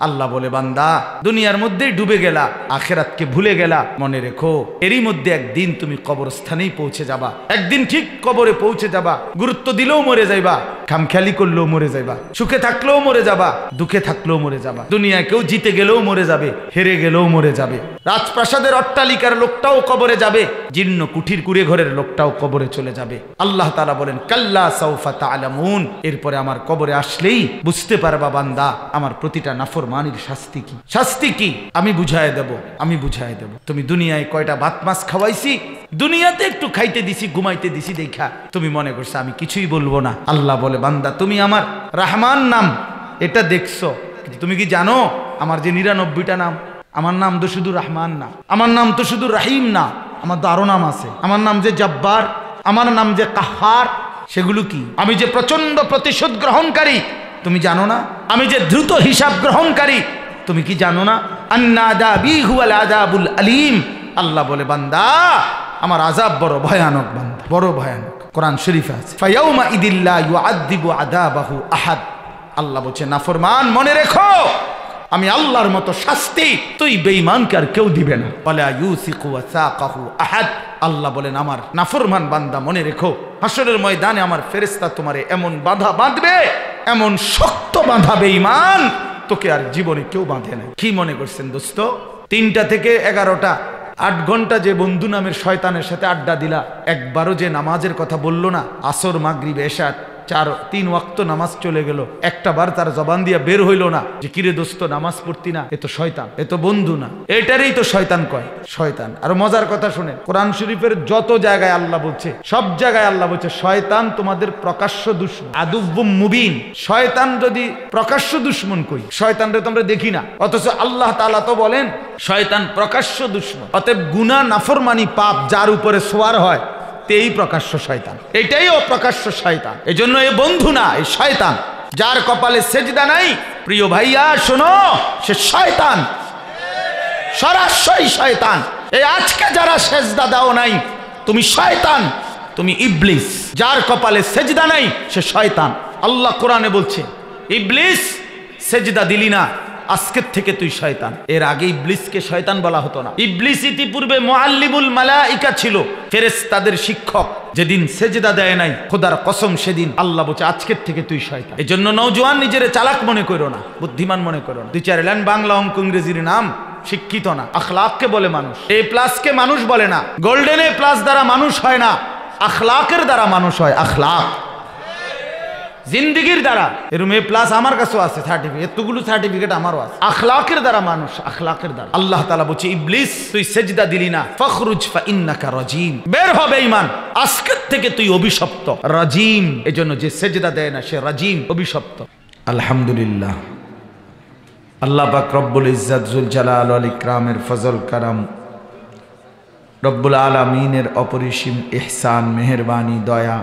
আল্লাহ বলে, বান্দা দুনিয়ার মধ্যেই ডুবে গেলা, আখিরাতকে ভুলে গেলা, মনে রেখো এরই মধ্যে একদিন তুমি কবরস্থানেই পৌঁছে যাবা। একদিন ঠিক কবরে পৌঁছে যাবা। গুরুত্ব দিলেও মরে যাইবা, খামখেয়ালি করলেও মরে যাইবা, সুখে থাকলেও মরে যাবা, দুঃখে থাকলেও মরে যাবা। দুনিয়ায় কেউ জিতে গেলেও মরে যাবে, হেরে গেলেও মরে যাবে। রাজপ্রাসাদের অট্টালিকার লোকটাও কবরে যাবে, জীর্ণ কুঠির কুড়ে ঘরের লোকটাও কবরে চলে যাবে। আল্লাহ তাআলা বলেন, কাল্লা সাউফা তা'লামুন, এরপরে আমার কবরে আসলেই বুঝতে পারবা বান্দা আমার প্রতিটা নাফরমানির শাস্তি কি। শাস্তি কি আমি বুঝায় দেব, আমি বুঝায় দেব। তুমি দুনিয়ায় কয়টা ভাত মাছ খাওয়াইছি, দুনিয়াতে একটু খাইতে দিছি, ঘুমাইতে দিছি, দেখা তুমি মনে করছো আমি কিছুই বলবো না। আল্লাহ বলে, বান্দা তুমি আমার রহমান নাম এটা দেখছো, কিন্তু তুমি কি জানো আমার যে 99টা নাম, আমার নাম তো শুধু রহমান না, আমার নাম তো শুধু রাহিম না, আমার তো আরো নাম আছে। আমার নাম যে জব্বার, আমার নাম যে কাহার, সেগুলো কি? আমি যে প্রচন্ড প্রতিশোধ গ্রহণকারী, তুমি জানো না? আমি যে দ্রুত হিসাব গ্রহণকারী, তুমি কি জানো না? আন্নাদাবি হুয়াল আযাবুল আলীম। আল্লাহ বলে, বান্দা আমার আযাব বড় ভয়ানক, বান্দা বড় ভয়ানক। কোরআন শরীফে আছে, ফায়াউমা ইদিল্লা ইউআযযিবু আযাবাহু আহাদ। আল্লাহ বলছে, নাফরমান মনে রেখো আমি আল্লাহর মতো শাস্তি তুই বেঈমানকে আর কেউ দিবে না। ওয়ালা ইউসিকু ওয়াসাকাহু আহাদ। আল্লাহ বলেন, আমার নাফরমান বান্দা মনে রেখো হাসরের ময়দানে আমার ফেরেশতা তোমারে এমন বাঁধা বাঁধবে, এমন শক্ত বাঁধা বেঈমান তোকে আর জীবনে কেউ বাঁধে না। কি মনে করছেন দোস্ত? 3টা থেকে 11টা 8 ঘন্টা যে বন্ধু নামের শয়তানের সাথে আড্ডা দিলা, একবারও যে নামাজের কথা বললো না, আসর মাগরিব এশা 3 ওয়াক্ত নামাজ চলে গেল, একটা বার তার জবান দিয়া বের হইল না যে কিরে দোস্ত নামাজ পড়তি না, এ তো শয়তান, এ তো বন্ধু না। এটারই তো শয়তান কয়, শয়তান। আর মজার কথা শুনেন, কোরআন শরীফের যত জায়গায় আল্লাহ বলছে, সব জায়গায় আল্লাহ বলছে শয়তান তোমাদের প্রকাশ্য দুশমন, আদুব্বুম মুবিন। শয়তান যদি প্রকাশ্য দুশমন কই, শয়তানরে তো আমরা দেখি না, অথচ আল্লাহ তাআলা তো বলেন শয়তান প্রকাশ্য দুশমন। অতএব গুনাহ নাফরমানি পাপ যার উপরে সোয়ার হয় তেই প্রকাশ্য শয়তান, এটাই অপ্রকাশ্য শয়তান। এজন্য এ বন্ধু না, এই শয়তান। যার কপালে সেজদা নাই, প্রিয় ভাইয়া শোনো, সে শয়তান, সরাসরি শয়তান। এই আজকে যারা সেজদা দাও নাই, তুমি শয়তান, তুমি ইবলিস। যার কপালে সেজদা নাই সে শয়তান। আল্লাহ কোরআনে বলছে, ইবলিস সেজদা দিলি না, আজকের থেকে তুই শয়তান। এর আগে ইবলিসকে শয়তান বলা হতো না। ইবলিস ইতিপূর্বে মুআল্লিমুল মালাইকা ছিল, ফেরেশতাদের শিক্ষক। যেদিন সেজদা দেয় নাই, খোদার কসম সেদিন আল্লাহ বলছে আজকের থেকে তুই শয়তান। এজন্য নওজোয়ান নিজের চালাক মনে করো না, বুদ্ধিমান মনে করো না। 2-4 লাইন বাংলা অঙ্ক ইংরেজির নাম শিক্ষিত না। আখলাককে বলে মানুষ, A+ কে মানুষ বলে না। গোল্ডেন A+ দ্বারা মানুষ হয় না, আখলাকের দ্বারা মানুষ হয়। আখলাক জিন্দিগির দ্বারা। এরকম A+ আমার কাছেও আছে সার্টিফিকেট, এতগুলো সার্টিফিকেট আমারও আছে। আখলাকের দ্বারা মানুষ, আখলাকের দ্বারা। আল্লাহ তাআলা বলছে, ইবলিস তুই সেজদা দিলি না, ফখরুজ ফাইন্নাকা রাজিম, বের হ বেঈমান, আজকের থেকে তুই অভিশপ্ত। রাজিম, এজন্য যে সেজদা দেয় না সে রাজিম, অভিশপ্ত। আলহামদুলিল্লাহ, আল্লাহ পাক রব্বুল ইজ্জত জুল জালাল ওয়াল ইকরামের ফজল কারাম, রব্বুল আলামিনের অপরিসীম ইহসান, মেহেরবানি, দয়া।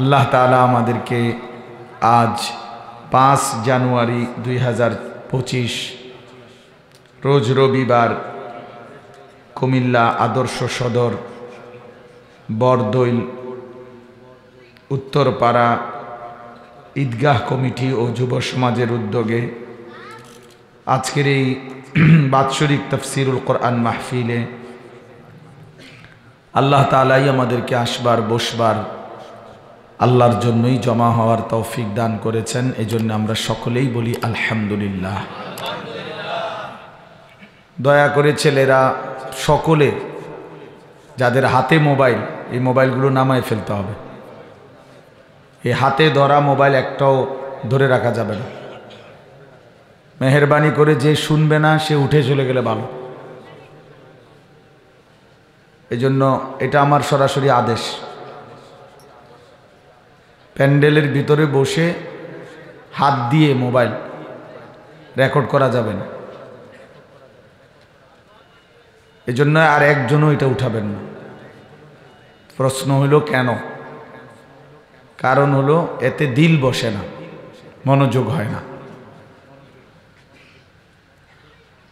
আল্লাহ তাআলা আমাদেরকে আজ 5 জানুয়ারি 2025 রোজ রবিবার কুমিল্লা আদর্শ সদর বরদৈল উত্তরপাড়া ঈদগাহ কমিটি ও যুব সমাজের উদ্যোগে আজকের এই বাৎসরিক তাফসিরুল কোরআন মাহফিলে আল্লাহ তাআলাই আমাদেরকে আসবার বসবার আল্লাহর জন্যই জমা হওয়ার তৌফিক দান করেছেন। এজন্য আমরা সকলেই বলি আলহামদুলিল্লাহ। দয়া করে ছেলেরা সকলে যাদের হাতে মোবাইল, এই মোবাইলগুলো নামায় ফেলতে হবে। এই হাতে ধরা মোবাইল একটাও ধরে রাখা যাবে না। মেহেরবানি করে যে শুনবে না সে উঠে চলে গেলে ভালো। এজন্য এটা আমার সরাসরি আদেশ। প্যান্ডেলের ভিতরে বসে হাত দিয়ে মোবাইল রেকর্ড করা যাবে না। এজন্য আর একজনও এটা উঠাবেন না। প্রশ্ন হলো কেন? কারণ হলো এতে দিল বসে না, মনোযোগ হয় না।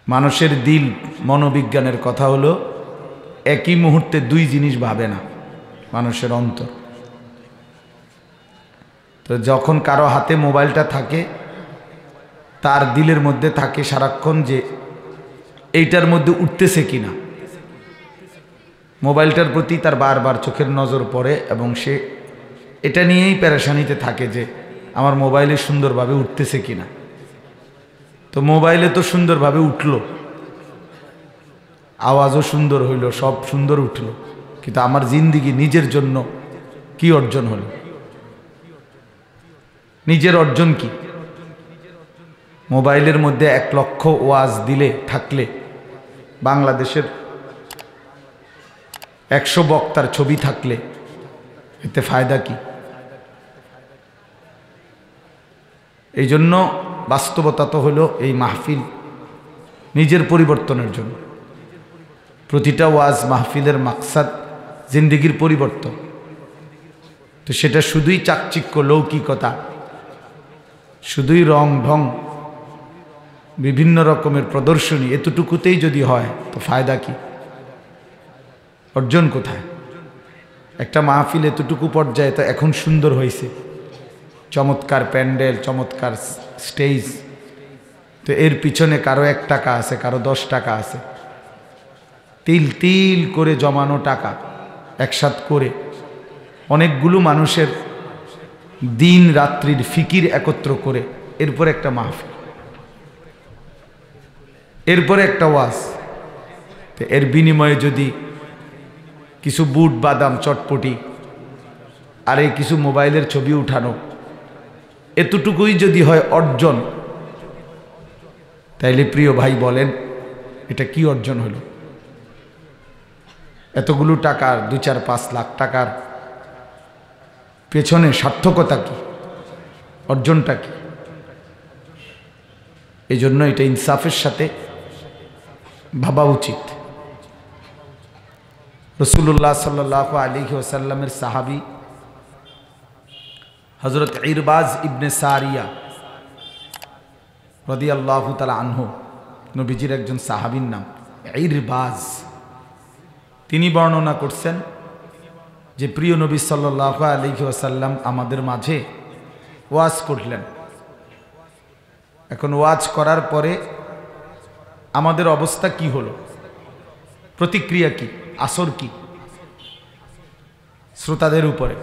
মানুষের দিল, মনোবিজ্ঞানের কথা হলো একই মুহূর্তে 2 জিনিস ভাবে না, মানুষের অন্তর। তো যখন কারো হাতে মোবাইলটা থাকে তার দিলের মধ্যে থাকে সারাক্ষণ যে এইটার মধ্যে উঠতেছে কিনা, মোবাইলটার প্রতি তার বারবার চোখের নজর পড়ে এবং সে এটা নিয়েই পেরেশানিতে থাকে যে আমার মোবাইলে সুন্দরভাবে উঠতেছে কিনা। তো মোবাইলে তো সুন্দরভাবে উঠলো, আওয়াজও সুন্দর হইল, সব সুন্দর উঠল, কিন্তু আমার জিন্দিগি নিজের জন্য কি অর্জন হলো? নিজের অর্জন কি? মোবাইলের মধ্যে 1 লক্ষ ওয়াজ দিলে থাকলে, বাংলাদেশের 100 বক্তার ছবি থাকলে এতে ফায়দা কি? এই জন্য বাস্তবতা তো হলো এই মাহফিল নিজের পরিবর্তনের জন্য। প্রতিটা ওয়াজ মাহফিলের মাকসাদ জিন্দেগির পরিবর্তন। তো সেটা শুধুই চাকচিক্য, লৌকিকতা, শুধুই রং ঢং, বিভিন্ন রকমের প্রদর্শনী, এতটুকুতেই যদি হয় তো ফায়দা কি? অর্জন কোথায়? একটা মাহফিল এতটুকু পর্যায়ে তো এখন সুন্দর হয়েছে, চমৎকার প্যান্ডেল, চমৎকার স্টেজ, তো এর পিছনে কারো 1 টাকা আছে, কারো 10 টাকা আছে, তিল তিল করে জমানো টাকা একসাথ করে অনেকগুলো মানুষের দিন রাত্রির ফিকির একত্র করে এরপর একটা মাহফিল, এরপরে একটা ওয়াজ। তো এর বিনিময়ে যদি কিছু বুট বাদাম চটপটি আর এই কিছু মোবাইলের ছবি উঠানো, এতটুকুই যদি হয় অর্জন, তাইলে প্রিয় ভাই বলেন এটা কি অর্জন হলো? এতগুলো টাকার 2-4-5 লাখ টাকার পেছনে সার্থকতা কি? অর্জনটা কি? এই জন্য এটা ইনসাফের সাথে ভাবা উচিত। রাসূলুল্লাহ সাল্লাল্লাহু আলাইহি ওয়াসাল্লামের সাহাবী হযরত ইরবাজ ইবনে সারিয়া রাদিয়াল্লাহু তাআলা আনহু, নবীজির একজন সাহাবীর নাম ইরবাজ, তিনি বর্ণনা করছেন যে প্রিয় নবী সাল্লাল্লাহু আলাইহি ওয়াসাল্লাম আমাদের মাঝে ওয়াজ করলেন। এখন ওয়াজ করার পরে আমাদের অবস্থা কি হলো, প্রতিক্রিয়া কি, আসর কি শ্রোতাদের উপরে?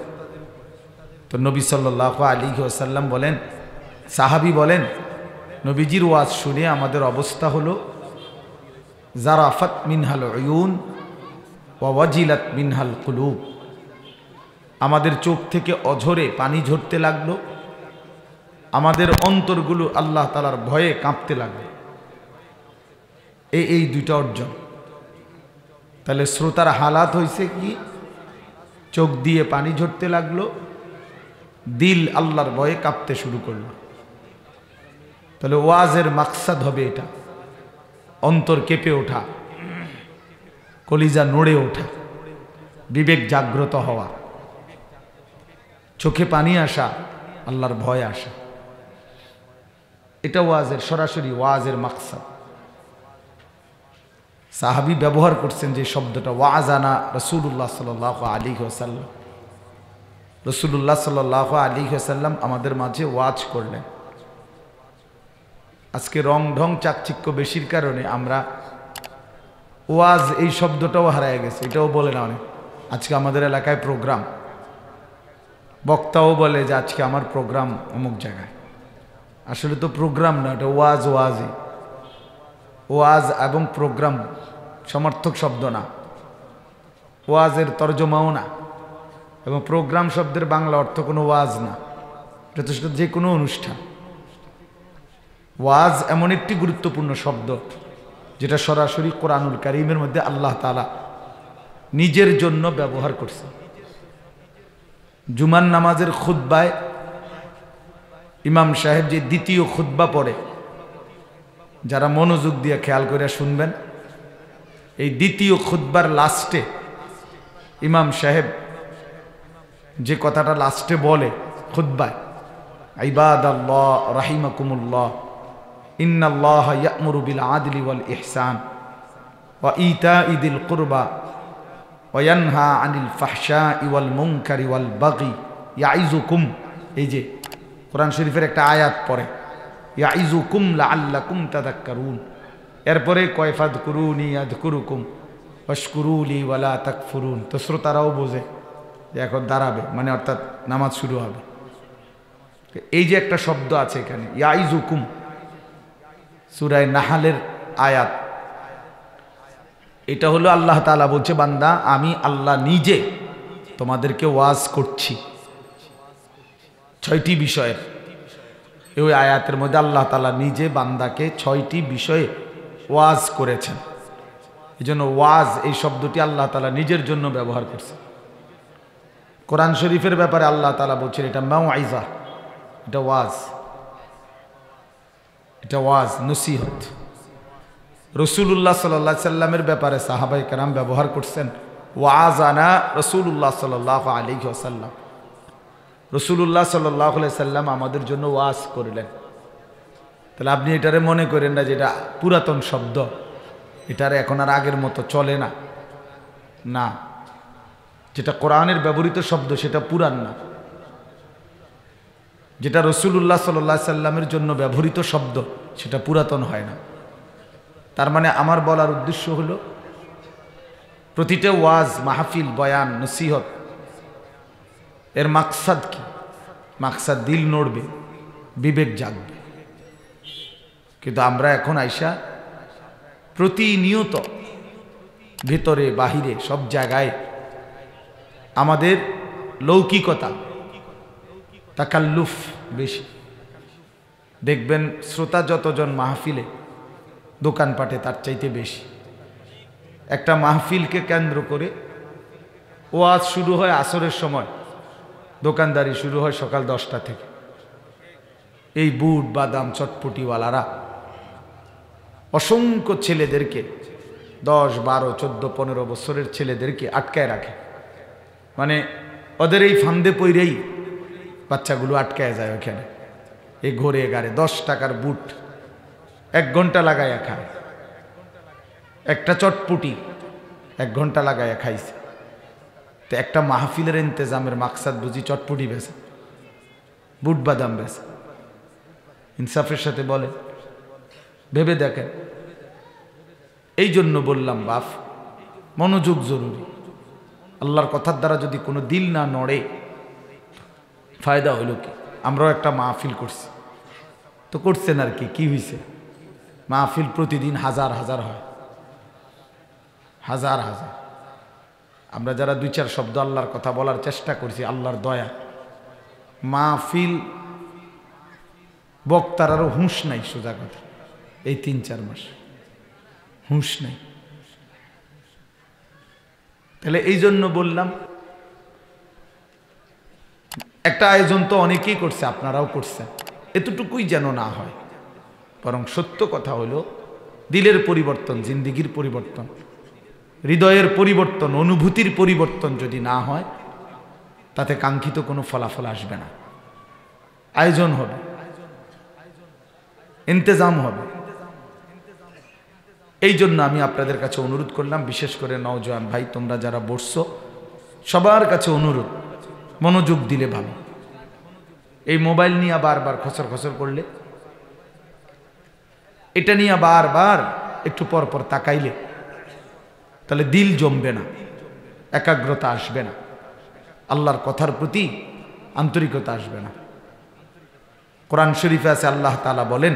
তো নবী সাল্লাল্লাহু আলাইহি ওয়াসাল্লাম বলেন, সাহাবী বলেন, নবীজির ওয়াজ শুনে আমাদের অবস্থা হলো জারাফাত মিনহাল উয়ুন ওয়া ওয়াজিলাত মিনহাল কুলুব, আমাদের চোখ থেকে অঝরে পানি ঝরতে লাগলো, আমাদের অন্তরগুলো আল্লাহ তাআলার ভয়ে কাঁপতে লাগলো। এই 2টা অর্জন। তাহলে শ্রোতার হালাত হয়েছে কি? চোখ দিয়ে পানি ঝরতে লাগলো, দিল আল্লাহর ভয়ে কাঁপতে শুরু করলো। তাহলে ওয়াজের মাকসাদ হবে এটা, অন্তর কেঁপে ওঠা, কলিজা নড়ে ওঠা, বিবেক জাগ্রত হওয়া, চোখে পানি আসা, আল্লাহর ভয় আসা। এটা ওয়াজের সরাসরি ওয়াজের মাকসাদ। সাহাবী ব্যবহার করছেন যে শব্দটা, ওয়াজানা রাসূলুল্লাহ সাল্লাল্লাহু আলাইহি ওয়াসাল্লাম, রাসূলুল্লাহ সাল্লাল্লাহু আলাইহি ওয়াসাল্লাম আমাদের মাঝে ওয়াজ করলেন। আজকে রং ঢং চাকচিক্য বেশির কারণে আমরা ওয়াজ এই শব্দটাও হারায় গেছে, এটাও বলে না অনেক। আজকে আমাদের এলাকায় প্রোগ্রাম, বক্তাও বলে যে আজকে আমার প্রোগ্রাম অমুক জায়গায়। আসলে তো প্রোগ্রাম না, এটা ওয়াজ। ওয়াজই, ওয়াজ এবং প্রোগ্রাম সমর্থক শব্দ না, ওয়াজের তর্জমাও না, এবং প্রোগ্রাম শব্দের বাংলা অর্থ কোনো ওয়াজ না, এটা তো যে কোনো অনুষ্ঠান। ওয়াজ এমন একটি গুরুত্বপূর্ণ শব্দ যেটা সরাসরি কোরআনুল কারীমের মধ্যে আল্লাহ তাআলা নিজের জন্য ব্যবহার করছে। জুমার নামাজের খুতবায় ইমাম সাহেব যে দ্বিতীয় খুতবা পড়ে, যারা মনোযোগ দিয়ে খেয়াল করে শুনবেন, এই দ্বিতীয় খুতবার লাস্টে ইমাম সাহেব যে কথাটা লাস্টে বলে খুতবায়, ইবাদাল্লাহ রাহিমাকুমুল্লাহ ইন্নাল্লাহা ইয়া'মুরু বিল আদলি ওয়াল ইহসান ওয়া ইতা'i যিল কুরবা ওয়া ইয়ানহা আনিল ফাহশা'i ওয়াল মুনকারি ওয়াল বাগি ইয়া'iযুকুম। এই যে কোরআন শরীফের একটা আয়াত পড়ে, ইয়াইজুকুম লাআল্লাকুম তাযাক্কারুন। এরপরে কয় ফাযকুরুনি আযকুরুকুম ওয়াশকুরুলি ওয়ালা তাকফুরুন। তো শ্রোতারাও বোঝে যে এখন দাঁড়াবে, মানে অর্থাৎ নামাজ শুরু হবে। এই যে একটা শব্দ আছে এখানে ইয়াইজুকুম, সূরা নাহলের আয়াত, এটা হলো আল্লাহ তাআলা বলছে, বান্দা আমি আল্লাহ নিজে তোমাদেরকে ওয়াজ করছি 6টি বিষয়ের। এই আয়াতের মধ্যে আল্লাহ তাআলা নিজে বান্দাকে 6টি বিষয়ে ওয়াজ করেছেন। এই জন্য ওয়াজ এই শব্দটি আল্লাহ তাআলা নিজের জন্য ব্যবহার করছে। কোরআন শরীফের ব্যাপারে আল্লাহ তাআলা বলছেন এটা মাউইজা, এটা ওয়াজ, এটা ওয়াজ নসিহত। রাসূলুল্লাহ সাল্লাল্লাহু আলাইহি সাল্লামের ব্যাপারে সাহাবায়ে কেরাম ব্যবহার করছেন ওয়াজানা রাসূলুল্লাহ সাল্লাল্লাহু আলাইহি ওয়াসাল্লাম। রাসূলুল্লাহ সাল্লাল্লাহু আলাইহি সাল্লাম আমাদের জন্য ওয়াজ করলেন। তাহলে আপনি এটারে মনে করেন না যে এটা পুরাতন শব্দ, এটারে এখন আর আগের মতো চলে না। না, যেটা কোরআনের ব্যবহৃত শব্দ সেটা পুরান না, যেটা রাসূলুল্লাহ সাল্লাল্লাহু আলাইহি সাল্লামের জন্য ব্যবহৃত শব্দ সেটা পুরাতন হয় না। তার মানে আমার বলার উদ্দেশ্য হলো প্রতিটা ওয়াজ, মাহফিল, বয়ান, নসিহত এর মাকসাদ কি? মাকসাদ দিল নড়বে, বিবেক জাগবে। কিন্তু আমরা এখন আইসা প্রতিনিয়ত ভেতরে বাহিরে সব জায়গায় আমাদের লৌকিকতা, তাকাল্লুফ বেশি। দেখবেন শ্রোতা যতজন মাহফিলে, দোকানপাটে তার চাইতে বেশি। একটা মাহফিলকে কেন্দ্র করে ওয়াজ শুরু হয় আসরের সময়, দোকানদারি শুরু হয় সকাল 10টা থেকে। এই বুট বাদাম চটপটিওয়ালারা অসংখ্য ছেলেদেরকে, 10, 12, 14, 15 বছরের ছেলেদেরকে আটকায় রাখে। মানে ওদের এই ফান্দে পইরেই বাচ্চাগুলো আটকায় যায় ওখানে। এই ঘোরে গাড়ে 10 টাকার বুট 1 ঘন্টা লাগাইয়া খায়, একটা চটপটি 1 ঘন্টা লাগাইয়া খাইছে। তো একটা মাহফিলের ইন্তেজামের মাকসাদ বুঝি চটপটি বেছে, বুট বাদাম বেছে? ইনসাফের সাথে বলে, ভেবে দেখেন। এই জন্য বললাম বাপ, মনোযোগ জরুরি। আল্লাহর কথার দ্বারা যদি কোনো দিল না নড়ে ফায়দা হইল কি? আমরাও একটা মাহফিল করছি, তো করছেন আর কি, কি হয়েছে? মাহফিল প্রতিদিন হাজার হাজার হয়, হাজার হাজার। আমরা যারা 2-4 শব্দ আল্লাহর কথা বলার চেষ্টা করছি, আল্লাহর দয়া, মাহফিল বক্তারারও হুঁশ নাই। সোজা কথা, এই 3-4 মাস হুঁশ নাই। তাহলে এই জন্য বললাম, একটা আয়োজন তো অনেকেই করছে, আপনারাও করছেন, এতটুকুই যেন না হয়। বরং সত্য কথা হলো দিলের পরিবর্তন, জিন্দিগির পরিবর্তন, হৃদয়ের পরিবর্তন, অনুভূতির পরিবর্তন যদি না হয়, তাতে কাঙ্ক্ষিত কোনো ফলাফল আসবে না। আয়োজন হবে, ইন্তেজাম হবে। এই জন্য আমি আপনাদের কাছে অনুরোধ করলাম, বিশেষ করে নওজোয়ান ভাই, তোমরা যারা বসছো, সবার কাছে অনুরোধ, মনোযোগ দিলে ভালো। এই মোবাইল নিয়ে বারবার খসর খসর করলে, এটা নিয়ে বারবার একটু পর পর তাকাইলে, তাহলে দিল জমবে না, একাগ্রতা আসবে না, আল্লাহর কথার প্রতি আন্তরিকতা আসবে না। কোরআন শরীফে আছে, আল্লাহ তাআলা বলেন,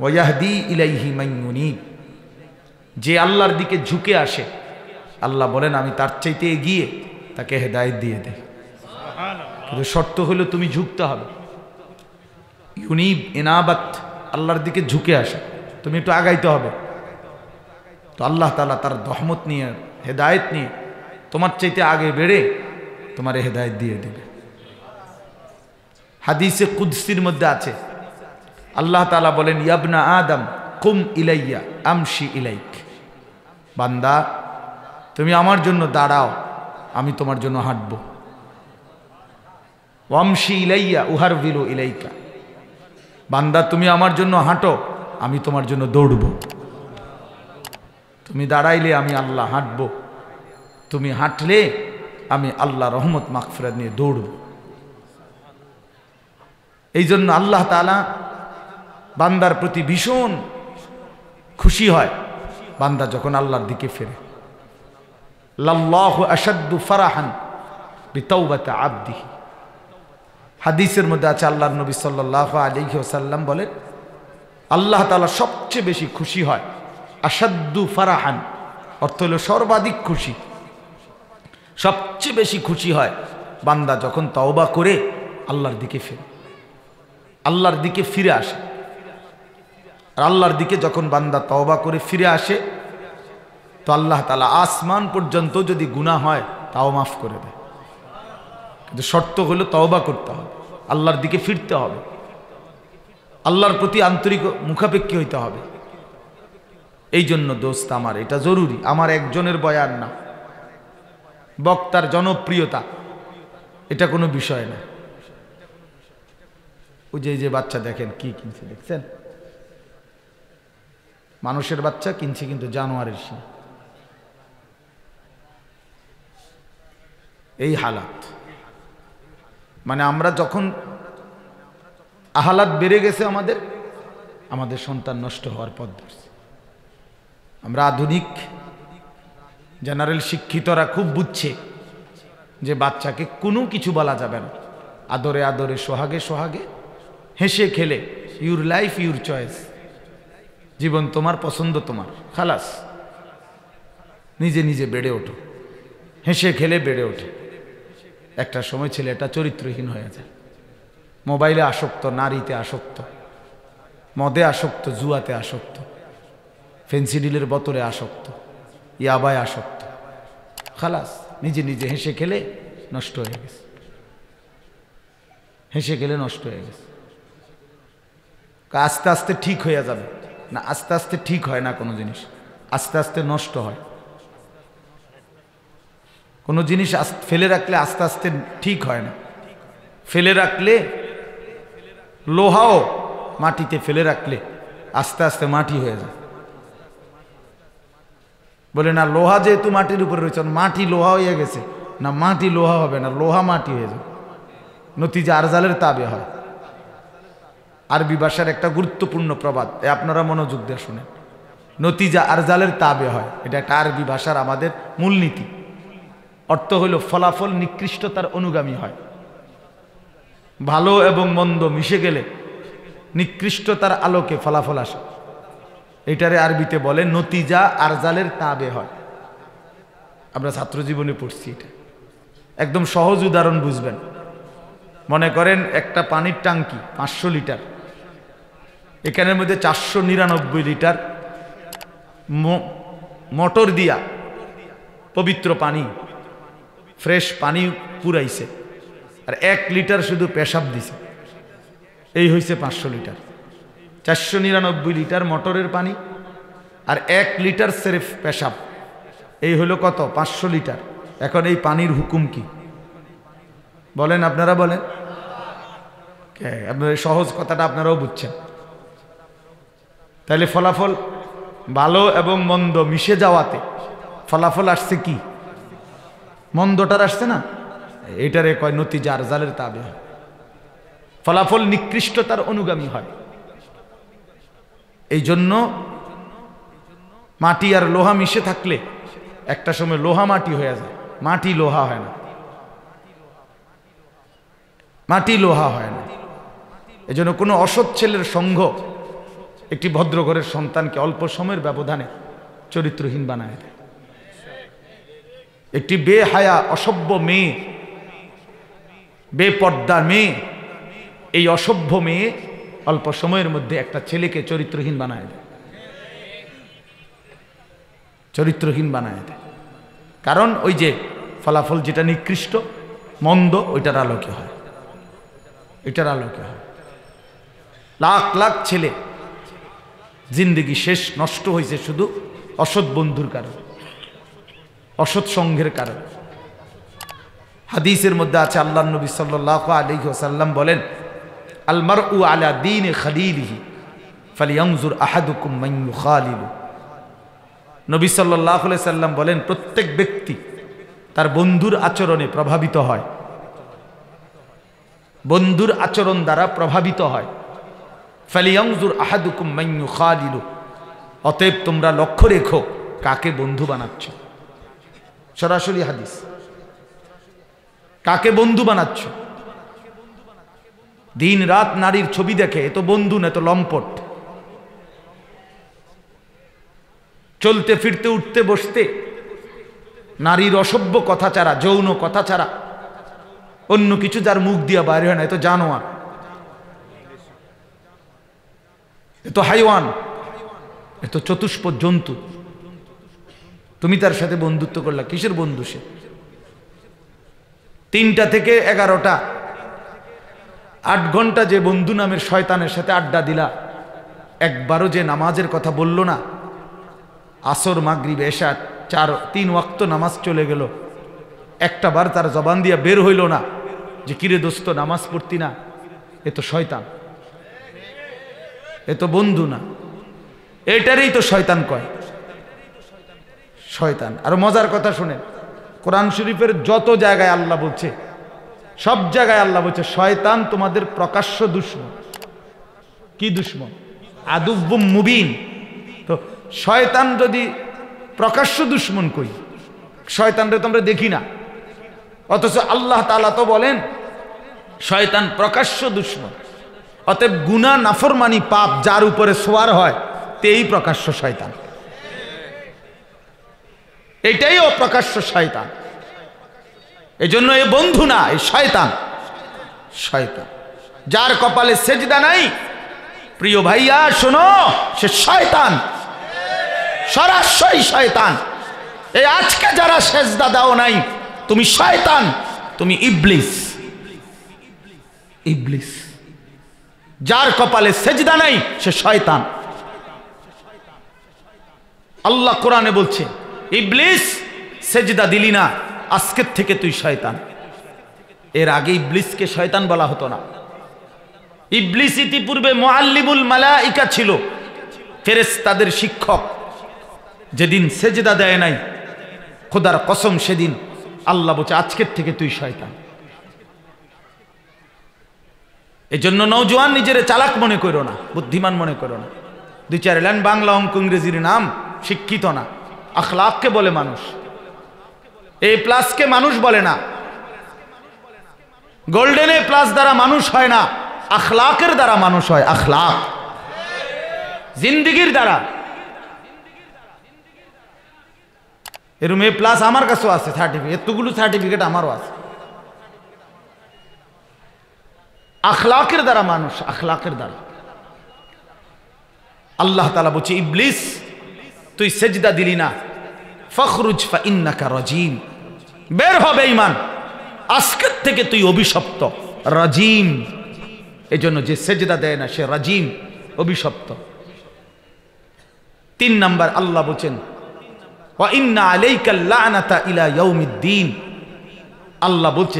ওয়াহদি ইলাইহি মান ইউনিব, যে আল্লাহর দিকে ঝুঁকে আসে, আল্লাহ বলেন আমি তার চাইতে এগিয়ে তাকে হেদায়েত দিয়ে দেই। কিন্তু শর্ত হলো তুমি ঝুঁকতে হবে। ইউনিব, ইনাবাত, আল্লাহর দিকে ঝুঁকে আসে, তুমি একটু আগাইতে হবে। তো আল্লাহ তাআলা তার রহমত নিয়ে, হেদায়েত নিয়ে তোমার চাইতে আগে বেড়ে তোমার হেদায়েত দিয়ে দেবে। হাদিসে কুদসির মধ্যে আছে, আল্লাহ তাআলা বলেন, ইয়াবনা আদম কুম ইলাইয়া আমশি ইলাইক, বান্দা তুমি আমার জন্য দাঁড়াও, আমি তোমার জন্য হাঁটবো। ওয়ামশি ইলাইয়া উহারবিলু ইলাইকা, বান্দা তুমি আমার জন্য হাঁটো, আমি তোমার জন্য দৌড়বো। তুমি দাঁড়াইলে আমি আল্লাহ হাঁটবো, তুমি হাঁটলে আমি আল্লাহ রহমত মাগফিরাত নিয়ে দৌড়ব। এই জন্য আল্লাহ তাআলা বান্দার প্রতি ভীষণ খুশি হয় বান্দা যখন আল্লাহর দিকে ফেরে। লাল্লাহু আশাদ্দু ফারাহান বিতাওবাতি আবদিহি। হাদিসের মধ্যে আছে, আল্লাহর নবী সাল্লাল্লাহু আলাইহি ওয়াসাল্লাম বলেন, আল্লাহ তাআলা সবচেয়ে বেশি খুশি হয়, আশাদ্দু ফারাহান অর্থ হলো সর্বাধিক খুশি, সবচেয়ে বেশি খুশি হয় বান্দা যখন তওবা করে আল্লাহর দিকে ফেরে, আল্লাহর দিকে ফিরে আসে। আর আল্লাহর দিকে যখন বান্দা তওবা করে ফিরে আসে তো আল্লাহ তাআলা আসমান পর্যন্ত যদি গুনাহ হয় তাও মাফ করে দেয়। কিন্তু শর্ত হলো তওবা করতে হবে, আল্লাহর দিকে ফিরতে হবে, আল্লাহর প্রতি আন্তরিক মুখাপেক্ষী হইতে হবে। এই জন্য দোস্ত আমার এটা জরুরি, আমার একজনের বয়ান না, বক্তার জনপ্রিয়তা এটা কোনো বিষয় না। ওই যে বাচ্চা দেখেন কি কিনছে, দেখছেন? মানুষের বাচ্চা কিনছে কিন্তু জানোয়ারের সিং। এই হালাত, মানে আমরা যখন আহালাত বেড়ে গেছে আমাদের সন্তান নষ্ট হওয়ার পথ ধরছে। আমরা আধুনিক জেনারেল শিক্ষিতরা খুব বুঝছে যে বাচ্চাকে কোনো কিছু বলা যাবে না, আদরে আদরে সোহাগে সোহাগে হেসে খেলে, ইউর লাইফ ইউর চয়েস, জীবন তোমার, পছন্দ তোমার, খালাস, নিজে নিজে বেড়ে ওঠো, হেসে খেলে বেড়ে ওঠে। একটা সময় ছেলেটা চরিত্রহীন হয়ে যায়, মোবাইলে আসক্ত, নারীতে আসক্ত, মদে আসক্ত, জুয়াতে আসক্ত, ফেন্সিডিলের বোতলে আসক্ত, ইয়াবায় আসক্ত, খালাস, নিজে নিজে হেসে খেলে নষ্ট হয়ে গেছে, হেসে খেলে নষ্ট হয়ে গেছে। আস্তে আস্তে ঠিক হয়ে যাবে না, আস্তে আস্তে ঠিক হয় না কোনো জিনিস, আস্তে আস্তে নষ্ট হয়। কোনো জিনিস ফেলে রাখলে আস্তে আস্তে ঠিক হয় না। ফেলে রাখলে, লোহাও মাটিতে ফেলে রাখলে আস্তে আস্তে মাটি হয়ে যায়। বলে না, লোহা যেহেতু মাটির উপরে রয়েছে, মাটি লোহা হয়ে গেছে, না মাটি লোহা হবে না, লোহা মাটি হয়ে যায়, নতিজা আরজালের তাবে হয়। আরবি ভাষার একটা গুরুত্বপূর্ণ প্রবাদ, আপনারা মনোযোগ দিয়ে শুনেন, নতিজা আরজালের তাবে হয়, এটা একটা আরবি ভাষার আমাদের মূলনীতি। অর্থ হইল ফলাফল নিকৃষ্টতার অনুগামী হয়। ভালো এবং মন্দ মিশে গেলে নিকৃষ্টতার আলোকে ফলাফল আসে। এটারে আরবিতে বলে নতিজা আরজালের তাবে হয়। আমরা ছাত্র জীবনে পড়ছি এটা, একদম সহজ উদাহরণ বুঝবেন। মনে করেন একটা পানির ট্যাঙ্কি 500 লিটার, এখানের মধ্যে 499 লিটার মোটর দিয়া পবিত্র পানি, ফ্রেশ পানি পুরাইছে, আর 1 লিটার শুধু পেশাব দিছে, এই হয়েছে 500 লিটার। 499 লিটার মোটরের পানি আর 1 লিটার সেরেফ পেশাব, এই হলো কত? 500 লিটার। এখন এই পানির হুকুম কি বলেন? আপনারা বলেন, আপনার সহজ কথাটা আপনারাও বুঝছেন। তাহলে ফলাফল ভালো এবং মন্দ মিশে যাওয়াতে ফলাফল আসছে কি? মন্দটার আসছে না, এটারে কয় নতিজা আরজালের তাবে হয়। ফলাফল নিকৃষ্টতার অনুগামী হয়। এই জন্য মাটি আর লোহা মিশে থাকলে একটা সময় লোহা মাটি হয়ে যায়, মাটি লোহা হয় না, মাটি লোহা হয় না। এই জন্য কোনো অসৎ ছেলের সঙ্গ একটি ভদ্র ঘরের সন্তানকে অল্প সময়ের ব্যবধানে চরিত্রহীন বানায় দেয়। একটি বেহায়া অসভ্য মেয়ে, বেপর্দা মেয়ে, এই অসভ্য মেয়ে অল্প সময়ের মধ্যে একটা ছেলেকে চরিত্রহীন বানায় দেয়, চরিত্রহীন বানায় দেয়। কারণ ওই যে ফলাফল যেটা নিকৃষ্ট মন্দ, ওইটার আলোকে হয়, এটার আলোকে হয়। লাখ লাখ ছেলে জিন্দেগি শেষ নষ্ট হয়েছে শুধু অসৎ বন্ধুর কারণে, অসৎ সঙ্গের কারণে। হাদিসের মধ্যে আছে, আল্লাহর নবী সাল্লাল্লাহু আলাইহি ওয়াসাল্লাম বলেন, আল মারউ আলা দীনি খালিলিহি ফালিয়ানজুর আহাদুকুম মান ইউখালিলু। নবী সাল্লাল্লাহু আলাইহি সাল্লাম বলেন, প্রত্যেক ব্যক্তি তার বন্ধুর আচরণে প্রভাবিত হয়, বন্ধুর আচরণ দ্বারা প্রভাবিত হয়। ফালিয়ানজুর আহাদুকুম মান ইউখালিলু, অতএব তোমরা লক্ষ্য রেখো কাকে বন্ধু বানাচ্ছ। সরাসরি হাদিস, কাকে বন্ধু বানাচ্ছ। দিন রাত নারীর ছবি দেখে, এ তো বন্ধু না, তো লম্পট। চলতে ফিরতে উঠতে বসতে নারীর অসভ্য কথা ছাড়া, যৌন কথা ছাড়া অন্য কিছু যার মুখ দিয়া বাইরে হয় না, এ তো জানোয়ার, এ তো হাইওয়ান, এ তো চতুষ্প জন্তু। তুমি তার সাথে বন্ধুত্ব করলা, কিসের বন্ধু সে? 3টা থেকে 11টা 8 ঘন্টা যে বন্ধু নামের শয়তানের সাথে আড্ডা দিলা, একবারও যে নামাজের কথা বলল না, আসর মাগরিব এশা 3 ওয়াক্ত নামাজ চলে গেল, একটা বার তার জবান দিয়া বের হইল না যে কিরে দোস্ত নামাজ পড়তি না, এ তো শয়তান, এ তো বন্ধু না। এটারই তো শয়তান কয়, শয়তান। আর মজার কথা শুনেন, কোরআন শরীফের যত জায়গায় আল্লাহ বলছে, সব জায়গায় আল্লাহ বলছে শয়তান তোমাদের প্রকাশ্য দুশমন। কি দুশমন? আদুব্বুম মুবিন। তো শয়তান যদি প্রকাশ্য দুশমন কই, শয়তানরে তো আমরা দেখি না, অথচ আল্লাহ তাআলা তো বলেন শয়তান প্রকাশ্য দুশমন। অতএব গুনাহ নাফরমানি পাপ যার উপরে সোয়ার হয় তেই প্রকাশ্য শয়তান, এটাই অপ্রকাশ্য শয়তান। এজন্য এ বন্ধু না, এ শয়তান। শয়তান যার কপালে সেজদা নাই, প্রিয় ভাইয়া শোনো, সে শয়তান, সরাসরি শয়তান। এই আজকে যারা সেজদা দাও নাই, তুমি শয়তান, তুমি ইবলিস। ইবলিস যার কপালে সেজদা নাই সে শয়তান। আল্লাহ কোরআনে বলছে, ইবলিস সেজদা দিলি না, আজকের থেকে তুই শয়তান। এর আগে ইবলিসকে শয়তান বলা হতো না। ইবলিস ইতিপূর্বে মুআল্লিমুল মালাইকা ছিল, ফেরেশতাদের শিক্ষক। যেদিন সেজদা দেয় নাই, খোদার কসম সেদিন আল্লাহ বলছে আজকের থেকে তুই শয়তান। এজন্য নওজোয়ান নিজের চালাক মনে করো না, বুদ্ধিমান মনে করো না। 2-4 লাইন বাংলা অঙ্ক ইংরেজির নাম, শিক্ষিত না। আখলাককে বলে মানুষ, A+ মানুষ বলে না। গোল্ডেন A+ দ্বারা মানুষ হয় না, আখলাকের দ্বারা মানুষ হয়। আখলাক জিন্দিগির দ্বারা। এরকম A+ আমার কাছেও আছে সার্টিফিকেট, এতগুলো সার্টিফিকেট আমারও আছে। আখলাকের দ্বারা মানুষ, আখলাকের দ্বারা। আল্লাহ তাআলা বলছে ইবলিস তুই সেজদা দিলি না, ফখরুজ ফাইন্নাকা রাজিম, বের হবে ঈমান, আজকের থেকে তুই অভিশপ্ত। রাজিম, এজন্য যে সেজদা দেয় না সে রাজিম, অভিশপ্ত। 3 নাম্বার আল্লাহ বলেন ওয়া ইন্না আলাইকাল লা'নাতা ইলা ইয়াউমিদ্দিন। আল্লাহ বলছে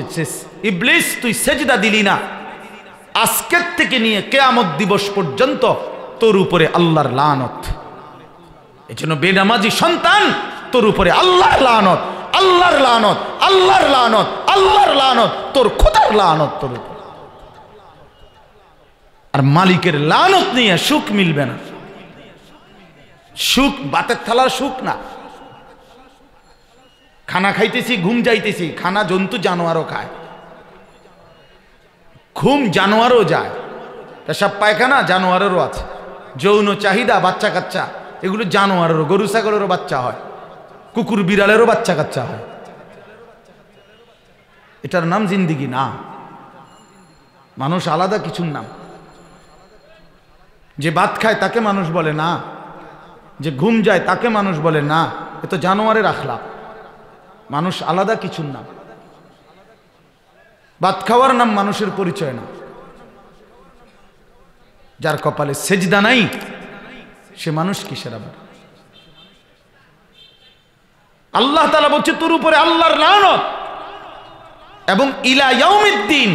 ইবলিস তুই সেজদা দিলি না, আজকের থেকে নিয়ে কিয়ামত দিবস পর্যন্ত তোর উপরে আল্লাহর লানত। এজন্য বেনামাজি সন্তান, তোর উপরে আল্লাহর লানত, আল্লাহর লানত, আল্লাহর লানত, আল্লাহর লানত, তোর খোদার লানত তোর উপর। আর মালিকের লানত নিয়ে সুখ মিলবে না। সুখ বাতের থালার সুখ না। খানা খাইতেছি, ঘুম যাইতেছি, খানা জন্তু জানোয়ারও খায়, ঘুম জানোয়ারও যায়, পেশাব পায়খানা জানোয়ারেরও আছে, যৌন চাহিদা বাচ্চা কাচ্চা এগুলো জানোয়ারেরও, গরু ছাগলেরও বাচ্চা হয়, কুকুর বিড়ালেরও বাচ্চা কাচ্চা হয়। এটার নাম জিন্দিগি না, মানুষ আলাদা কিছুর নাম। যে ভাত খায় তাকে মানুষ বলে না, যে ঘুম যায় তাকে মানুষ বলে না, এ তো জানোয়ারের আখলাক। মানুষ আলাদা কিছুর নাম। ভাত খাওয়ার নাম মানুষের পরিচয় না। যার কপালে সেজদা নাই সে মানুষ কিসের আবার? আল্লাহ তাআলা বলছে তোর উপরে আল্লাহর লানত এবং ইলা ইয়াউমিদ্দিন,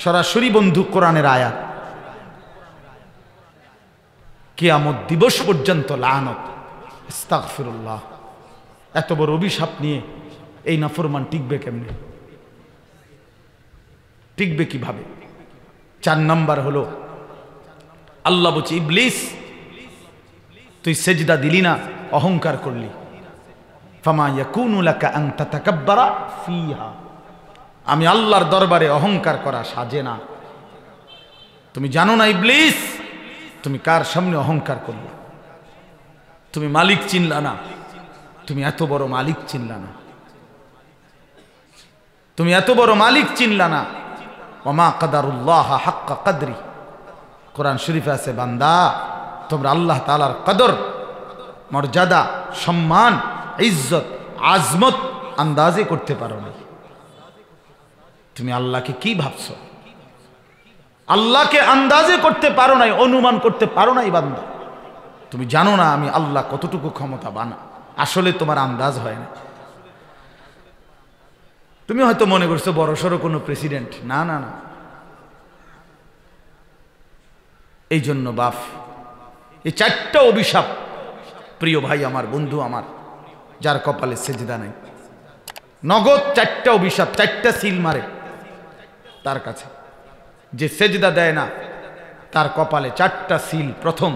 সরাসরি বন্ধু কোরআনের আয়াত, কিয়ামত দিবস পর্যন্ত লানত। আস্তাগফিরুল্লাহ। এত বড় অভিশাপ নিয়ে এই নাফরমান টিকবে কেমনে? টিকবে কিভাবে? 4 নাম্বার হলো আল্লাহ বলছে, ইবলিস তুই সেজদা দিলি না, অহংকার করলি। ফামা ইয়াকুনু লাকা আন তাতাকাব্বারা ফিহা, আমি আল্লাহর দরবারে অহংকার করা সাজে না। তুমি জানো না ইবলিস, তুমি কার সামনে অহংকার করলে? তুমি মালিক চিনলা না, তুমি এত বড় মালিক চিনলা না, তুমি এত বড় মালিক চিনলা না। ওমা কাদারুল্লাহ হাক্কা কদরি, কোরআন শরীফে আছে, বান্দা তোমরা আল্লাহ তাআলার কদর, মর্যাদা, সম্মান, ইজ্জত, আজমত আন্দাজে করতে পারো না। তুমি আল্লাহকে কি ভাবছো? আল্লাহকে আন্দাজে করতে পারো নাই, অনুমান করতে পারো নাই বান্দা। তুমি জানো না আমি আল্লাহ কতটুকু ক্ষমতাবান। আসলে তোমার আন্দাজ হয় না। তুমি হয়তো মনে করছো বড়সড় কোনো প্রেসিডেন্ট। না না না। এই জন্য বাপ, এই চারটা অভিশাপ, প্রিয় ভাই আমার, বন্ধু আমার, যার কপালে সেজদা নাই, নগদ চারটা অভিশাপ, চারটা সিল মারে তার কাছে। যে সেজদা দেয় না তার কপালে চারটা সিল। প্রথম,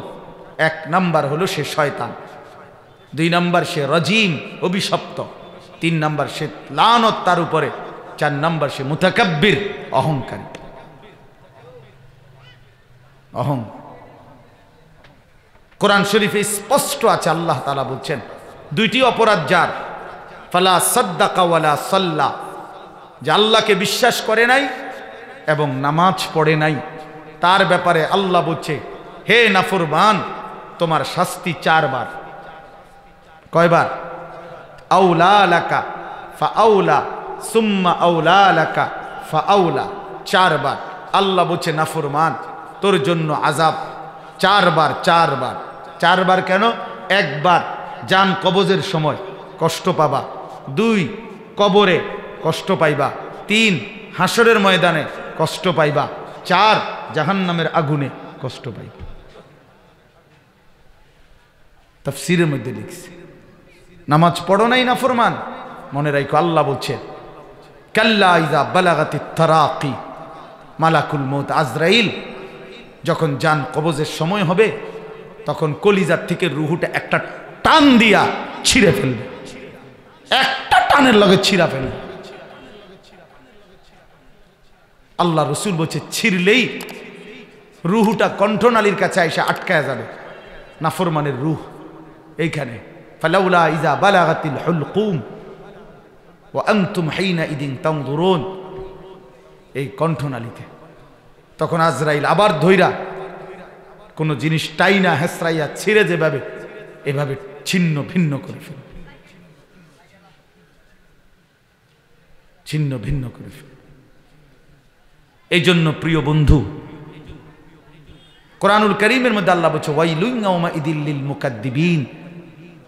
1 নাম্বার হলো সে শয়তান, 2 নাম্বার সে রজিম, অভিশপ্ত, 3 নাম্বার সে লানত তার উপরে, 4 নাম্বার সে মুতাকাব্বির, অহংকারী। কোরআন শরীফে স্পষ্ট আছে, আল্লাহ তাআলা বলছেন 2টি অপরাধ যার, ফালা সাদ্দাকা ওয়ালা সাল্লা, যে আল্লাহকে বিশ্বাস করে নাই এবং নামাজ পড়ে নাই, তার ব্যাপারে আল্লাহ বলছে, হে নাফরমান, তোমার শাস্তি 4 বার। কয়বার? আউলা লাকা ফাআউলা সুম্মা আউলা লাকা ফাআউলা, 4 বার। আল্লাহ বলছে, নাফরমান, তোর জন্য আযাব 4 বার। 4 বার কেন? 1 বার জান কবজের সময় কষ্ট পাবা, 2 কবরে কষ্ট পাইবা, 3 হাসরের ময়দানে কষ্ট পাইবা, 4 জাহান্নামের আগুনে কষ্ট পাইবা। তাফসীরের মধ্যে লিখছে। নামাজ পড়ো নাই নাফরমান, মনে রাখো আল্লাহ বলছে, কাল্লা ইযা বালাগাতিত তারাকি, মালাকুল মউত আজরাইল যখন জান কবজের সময় হবে, তখন কলিজার থেকে রুহুটা একটা টান দিয়া ছিঁড়ে ফেলবে, একটা টানের লগে ছিঁড়া ফেলবে। আল্লাহ রসুল বলছে, ছিঁড়লেই রুহুটা কণ্ঠনালীর কাছে এসে আটকায় যাবে। নাফরমানের রুহ এইখানে, ফালাউলা ইযা বালাগাতিল হুলকুম ওয়া আনতুম হিনা ইদিন তানজুরুন, এই কণ্ঠনালীতে। তখন আজরাইল আবার ধইরা কোনো জিনিস টাইনা হেসরাইয়া ছিঁড়ে যেভাবে, এভাবে ছিন্ন ভিন্ন করে ফেলবে, ছিন্ন ভিন্ন করে ফেলবে। এই জন্য প্রিয় বন্ধু, কোরআনুল কারীমের মধ্যে আল্লাহ বলছে, ওয়াইলুন ইয়াউমা ইদিল লিল মুকাদ্দিবিন,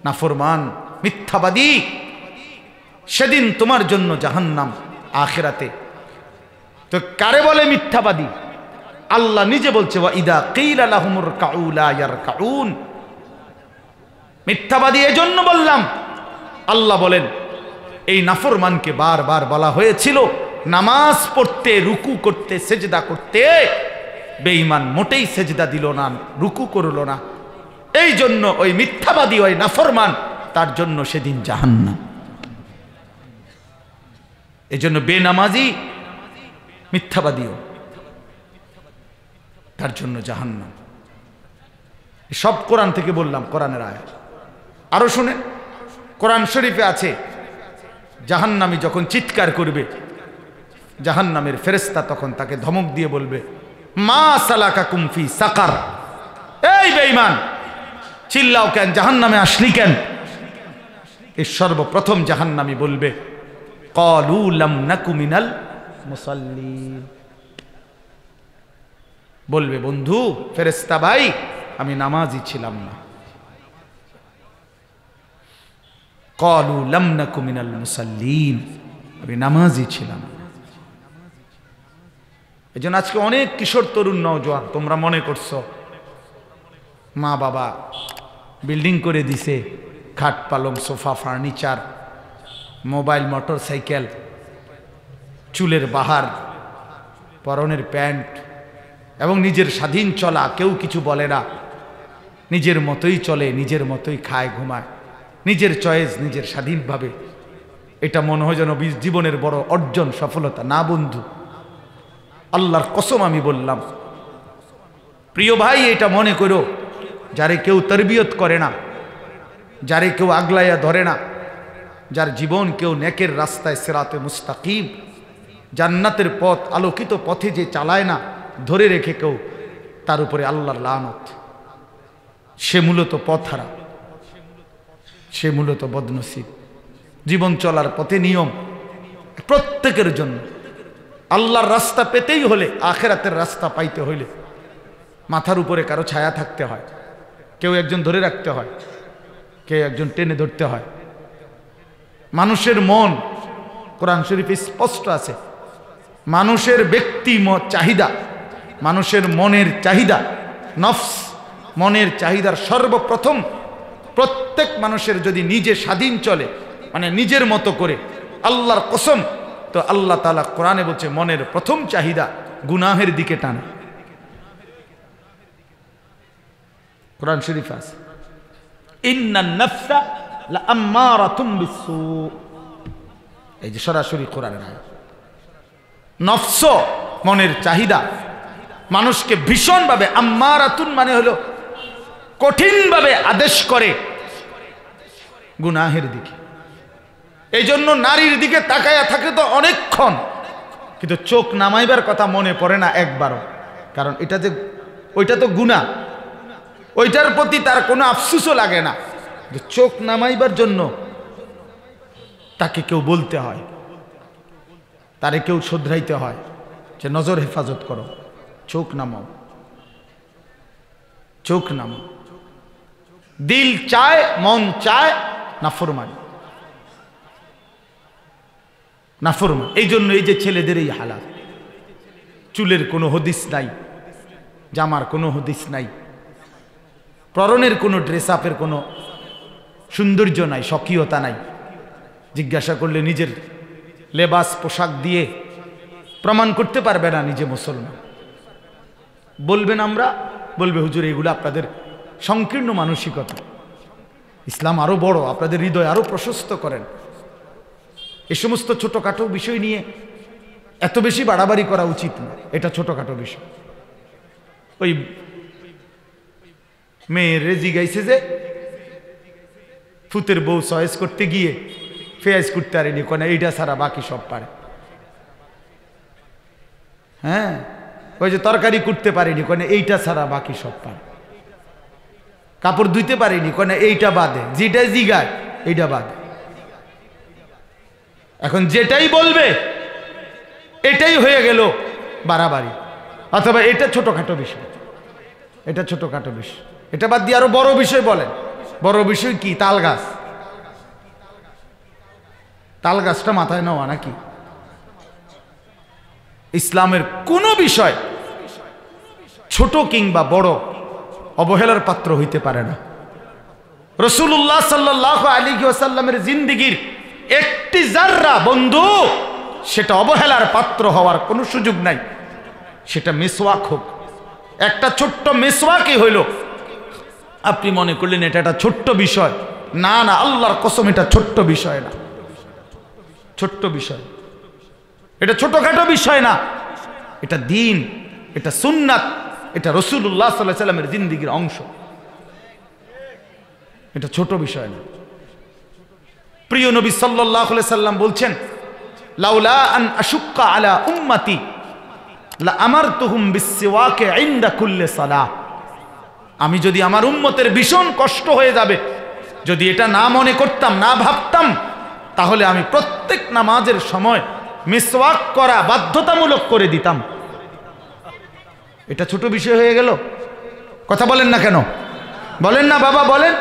নাফরমান, মিথ্যাবাদী, সেদিন তোমার জন্য জাহান্নাম। আখিরাতে তো কারে বলে মিথ্যাবাদী? আল্লাহ নিজে বলছে, ওয়া ইদা কিলা লাহুমুর কাউ লা ইয়ারকাউন, মিথ্যাবাদী এজন্য বললাম। আল্লাহ বলেন, এই নাফরমানকে বারবার বলা হয়েছিল নামাজ পড়তে, রুকু করতে, সেজদা করতে, বেঈমান মোটেই সেজদা দিল না, রুকু করল না। এই জন্য ওই মিথ্যাবাদী, ওই নাফরমান, তার জন্য সেদিন জাহান্নাম। এই জন্য বেনামাজি, মিথ্যাবাদীও, তার জন্য জাহান্নাম। সব কোরআন থেকে বললাম, কোরআনের আয়াত। আরো শুনেন, কোরআন শরীফে আছে, জাহান্নামী যখন চিৎকার করবে, জাহান্নামের ফেরেশতা তখন তাকে ধমক দিয়ে বলবে, মা সালাকাকুম ফি সাকার, এই বেঈমান, চিল্লাও কেন, জাহান্নামে আসলি কেন? এই সর্বপ্রথম জাহান্নামী বলবে, ক্বালু লাম নাকু মিনাল মুসাল্লিন, বলবে, বন্ধু ফেরেশতা ভাই, আমি নামাজি ছিলাম না। ক্বালু লাম নাকু মিনাল মুসাল্লিন, আমি নামাজি ছিলাম। এজন্য আজকে অনেক কিশোর তরুণ নওজোয়ান, তোমরা মনে করছো মা বাবা বিল্ডিং করে দিছে, খাট পালং sofa furniture, mobile motor cycle, চুলের বাহার, পরনের প্যান্ট, এবং নিজের স্বাধীন চলা, কেউ কিছু বলে না, নিজের মতোই চলে, নিজের মতোই খায় ঘুমায়, নিজের চয়েস, নিজের স্বাধীনভাবে। এটা মনে হয় যেন জীবনের বড় অর্জন, সফলতা। না বন্ধু, আল্লাহর কসম আমি বললাম, প্রিয় ভাই, এটা মনে করো, যারে কেউ তরবিয়ত করে না, যারে কেউ আগলাইয়া ধরে না, যার জীবন কেউ নেকের রাস্তায় সিরাতে মুস্তাকিম, জান্নাতের পথ, আলোকিত পথে যে চালায় না, ধরে রেখে কেউ, তার উপরে আল্লাহর লানত। সে মূলত পথহারা, সে মূলত বদনসিব। জীবন চলার পথে নিয়ম প্রত্যেকের জন্য। আল্লাহর রাস্তা পেতেই হলে, আখেরাতের রাস্তা পাইতে হইলে মাথার উপরে কারো ছায়া থাকতে হয়, কেউ একজন ধরে রাখতে হয়, কেউ একজন টেনে ধরতে হয়। মানুষের মন, কোরআন শরীফে স্পষ্ট আছে, মানুষের ব্যক্তি চাহিদা, মানুষের মনের চাহিদা, নফস, মনের চাহিদার সর্বপ্রথম প্রত্যেক মানুষের যদি নিজে স্বাধীন চলে, মানে নিজের মতো করে, আল্লাহর কসম, তো আল্লাহ তাআলা কোরআনে বলছে মনের প্রথম চাহিদা গুনাহের দিকে টানে। কোরআন শরীফ আছে, ইন্নান নাফসা লাআম্মারাতুম বিসসু। এই যে সরাসরি কোরআনের আয়াত। নফস, মনের চাহিদা মানুষকে ভীষণভাবে, আম্মারাতুন মানে হলো কঠিনভাবে আদেশ করে গুনাহের দিকে। এই জন্য নারীর দিকে তাকায়া থাকে তো অনেকক্ষণ, কিন্তু চোখ নামাইবার কথা মনে পড়ে না একবারও, কারণ এটা যে ওইটা তো গুনাহ, ওইটার প্রতি তার কোনো আফসোসও লাগে না। চোখ নামাইবার জন্য তাকে কেউ বলতে হয়, তারে কেউ শুধরাইতে হয় যে নজর হেফাজত করো, চোখ নামাও, চোখ নামাও। দিল চায়, মন চায় নাফরমানি, নাফরমান। এই জন্য এই যে ছেলেদের এই হালাত, চুলের কোনো হদিস নাই, জামার কোনো হদিস নাই, পরনের কোনো ড্রেস আপের কোনো সৌন্দর্য নাই, স্বকীয়তা নাই। জিজ্ঞাসা করলে নিজের লেবাস পোশাক দিয়ে প্রমাণ করতে পারবে না নিজে মুসলমান। বলবেন আমরা, বলবে হুজুর এগুলো আপনাদের সংকীর্ণ মানসিকতা, ইসলাম আরো বড়, আপনাদের হৃদয় আরো প্রশস্ত করেন। এই সমস্ত ছোটখাটো বিষয় নিয়ে এত বেশি বাড়াবাড়ি করা উচিত না, এটা ছোটখাটো বিষয়। ওই মেয়ের রেজি গাইছে যে ফুতের বউ চয়েস করতে গিয়ে ফেয়াজ করতে পারেনি, কোনে এইটা ছাড়া বাকি সব পারে। হ্যাঁ, ওই যে তরকারি করতে পারেনি, কোনে এইটা ছাড়া বাকি সব পারে। কাপড় ধুইতে পারেনি, কোনে এইটা বাদে, যেটা জিগায় এইটা বাদে। এখন যেটাই বলবে এটাই হয়ে গেল বাড়াবাড়ি, অথবা এটা ছোটখাটো বিষয়, এটা ছোটখাটো বিষয়। এটা বাদ দিয়ে আরো বড় বিষয় বলেন। বড় বিষয় কি? তাল গাছ। তাল গাছটা মাথায় নেওয়া নাকি? ইসলামের কোন বিষয় ছোট কিংবা বড় অবহেলার পাত্র হইতে পারে না। রাসূলুল্লাহ সাল্লাল্লাহু আলাইহি ওয়াসাল্লামের জিন্দেগীর একটি জাররা বন্ধু, সেটা অবহেলার পাত্র হওয়ার কোনো সুযোগ নাই। সেটা মিসওয়াক হোক, একটা ছোট্ট মিসওয়াকই হইল, আপনি মনে করলেন এটা একটা ছোট্ট বিষয়। না না, আল্লাহর কসম এটা ছোট্ট বিষয় না, ছোট্ট বিষয়, এটা ছোটখাটো বিষয় না। এটা দ্বীন, এটা সুন্নাত, এটা রাসূলুল্লাহ সাল্লাল্লাহু আলাইহি ওয়াসাল্লামের জিন্দেগীর অংশ। এটা ছোট বিষয় না। প্রিয় নবী সাল্লাল্লাহু আলাইহি সাল্লাম বলছেন, লাউলা আন আশুক্কা আলা উম্মতি লা আমারতুহুম বিসসিওয়াকি ইনদা কুল্লি সালাহ। আমি যদি আমার উম্মতের ভীষণ কষ্ট হয়ে যাবে, যদি এটা না মনে করতাম, না ভাবতাম, তাহলে আমি প্রত্যেক নামাজের সময় মিসওয়াক করা বাধ্যতামূলক করে দিতাম। এটা ছোট বিষয় হয়ে গেল? কথা বলেন না কেন? বলেন না বাবা, বলেন।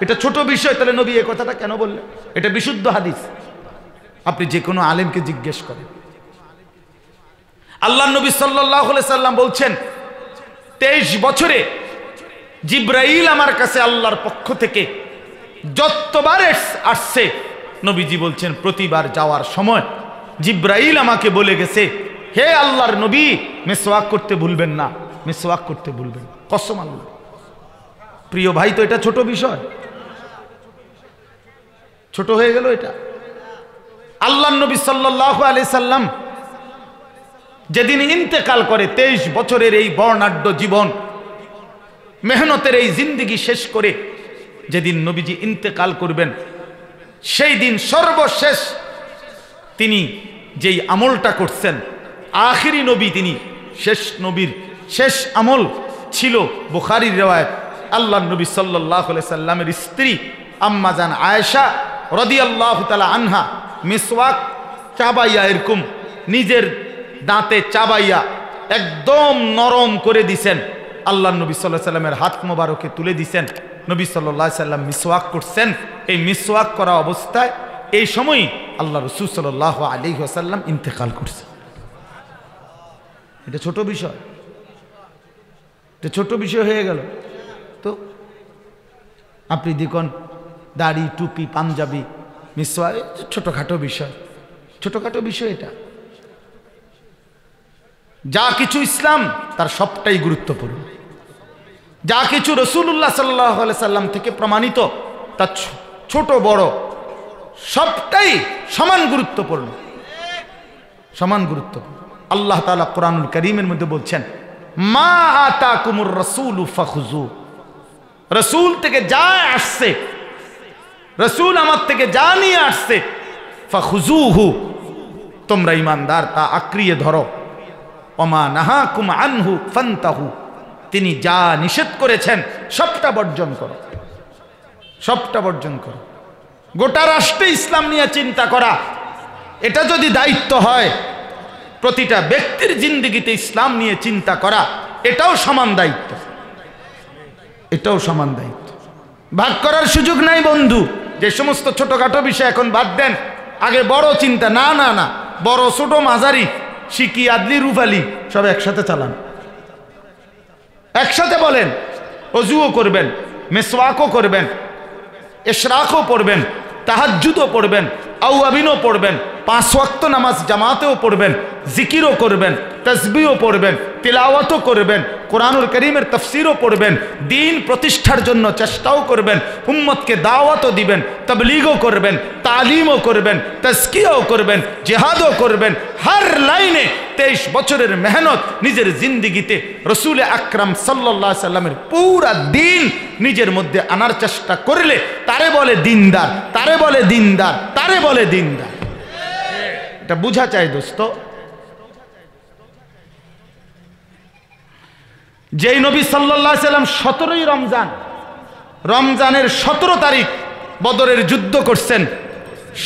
এটা ছোট বিষয়, তাহলে নবী এই কথাটা কেন বললেন? এটা বিশুদ্ধ হাদিস, আপনি যে কোনো আলেমকে জিজ্ঞেস করেন। আল্লাহ নবী সাল্লাল্লাহু আলাইহি সাল্লাম বলছেন, 23 বছরে জিব্রাইল আমার কাছে আল্লাহর পক্ষ থেকে যতবার আসছে, নবীজি বলছেন প্রতিবার যাওয়ার সময় জিব্রাইল আমাকে বলে গেছে, হে আল্লাহর নবী মিসওয়াক করতে ভুলবেন না, মিসওয়াক করতে ভুলবেন, কসম আল্লাহ। প্রিয় ভাই, তো এটা ছোট বিষয়, ছোট হয়ে গেল এটা? আল্লাহর নবী সাল্লাল্লাহু আলাইহি সাল্লাম যেদিন ইন্তেকাল করে, 23 বছরের এই বর্ণাঢ্য জীবন, মেহনতের এই জিন্দেগি শেষ করে যেদিন নবীজি ইন্তেকাল করবেন, সেই দিন সর্বশেষ তিনি যেই আমলটা করছেন, আখিরি নবী তিনি, শেষ নবীর শেষ আমল ছিল বুখারীর রিওয়ায়াত, আল্লাহর নবী সাল্লাল্লাহু আলাইহি সাল্লামের স্ত্রী আম্মা জান আয়েশা রাদিয়াল্লাহু তাআলা আনহা মিসওয়াক চাবাইয়া, এরকম নিজের দাঁতে চাবাইয়া একদম নরম করে দিছেন, আল্লাহর নবী সাল্লাল্লাহু আলাইহি সাল্লামের হাত মোবারকে তুলে দিছেন। নবী সাল্লাল্লাহু আলাইহি সাল্লাম মিসওয়াক করছেন। এই মিসওয়াক করা অবস্থায় এই সময় আল্লাহ রাসূল সাল্লাল্লাহু আলাইহি ওয়াসাল্লাম ইন্তেকাল করছেন। এটা ছোট বিষয়, এটা ছোট বিষয় হয়ে গেল। তো আপনি দেখুন, দাড়ি, টুপি, পাঞ্জাবি, মিসওয়াক ছোটখাটো বিষয়, ছোটখাটো বিষয়। এটা যা কিছু ইসলাম তার সবটাই গুরুত্বপূর্ণ, যা কিছু রাসূলুল্লাহ সাল্লাল্লাহু আলাইহি সাল্লাম থেকে প্রমাণিত তা ছোট বড় সবটাই সমান গুরুত্বপূর্ণ, সমান গুরুত্বপূর্ণ। আল্লাহ তাআলা কোরআনুল কারীমের মধ্যে বলছেন, মা আতাকুমুর রাসূলু ফাখুযু, রাসূল থেকে যা আসছে, রাসূল আমার থেকে যা নিয়ে আসছে, ফাখুযুহু, তোমরা ঈমানদার তা আঁকড়িয়ে ধরো। ওমা নাহাকুম আনহু ফান্তাহু, তিনি যা নিষেধ করেছেন সবটা বর্জন করো, সবটা বর্জন করো। গোটা রাষ্ট্রে ইসলাম নিয়ে চিন্তা করা, এটা যদি দায়িত্ব হয়, প্রতিটা ব্যক্তির জিন্দেগিতে ইসলাম নিয়ে চিন্তা করা এটাও সমান দায়িত্ব, এটাও সমান দায়িত্ব। ভাগ করার সুযোগ নাই বন্ধু। যে সমস্ত ছোটখাটো বিষয় এখন বাদ দেন, আগে বড় চিন্তা, না না না, বড় ছোট মাঝারি, শিকি, আদলি, রুফালি সব একসাথে চালান, একসাথে বলেন। অজুও করবেন, মিসওয়াকও করবেন, ইশরাকও পড়বেন, তাহাজ্জুদও পড়বেন, আওয়াবিনও পড়বেন, 5 ওয়াক্ত নামাজ জামাতেও পড়বেন, জিকিরও করবেন, তাসবিহও পড়বেন, তিলাওয়াতও করবেন, কোরআনুল কারীমের তাফসীরও পড়বেন, দ্বীন প্রতিষ্ঠার জন্য চেষ্টাও করবেন, উম্মতকে দাওয়াতও দিবেন, তাবলীগও করবেন, তালিমও করবেন, তাজকিয়াও করবেন, জিহাদও করবেন। হর লাইনে 23 বছরের মেহনত নিজের জিন্দেগিতে রাসূল আকরাম সাল্লাল্লাহু আলাইহি সাল্লামের পুরা দ্বীন নিজের মধ্যে আনার চেষ্টা করলে তারে বলে দিনদার, তারে বলে দিনদার, তারে বলে দিনদার। এটা বুঝা চাই দোস্ত। যেই নবী সাল্লাল্লাহু আলাইহি সাল্লাম 17ই রমজান, রমজানের 17 তারিখ বদরের যুদ্ধ করছেন,